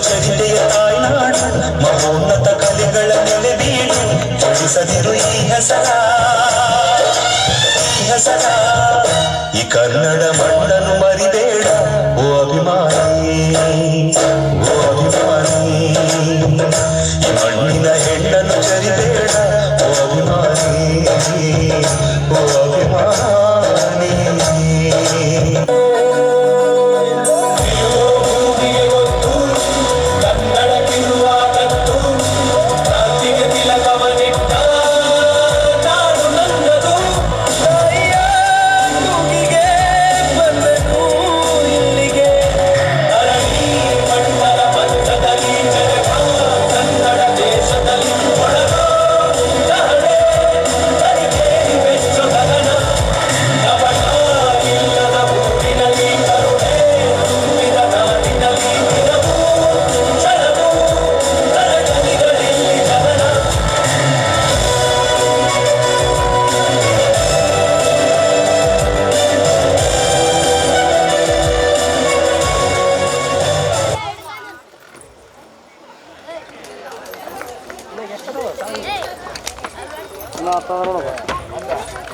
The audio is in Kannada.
ಚರಿತೆಯ ತಾಯ್ನಾಡು ಮಹೋನ್ನತ ಕಲೆಗಳ ನೆಲೆ ಬೀಡು ಜಡಿಸದಿರು ಈ ಹೆಸರ ಈ ಕನ್ನಡ ಮಣ್ಣನ್ನು ಮರಿಬೇಡ ಓ ಅಭಿಮಾನಿ ಓ ಅಭಿಮಾನಿ ಈ ಮಣ್ಣಿನ ಹೆಣ್ಣನ್ನು ಚರಿಬೇಡ ಓ ಅಭಿಮಾನಿ ಓ ಅಭಿಮಾನಿ No, todo lo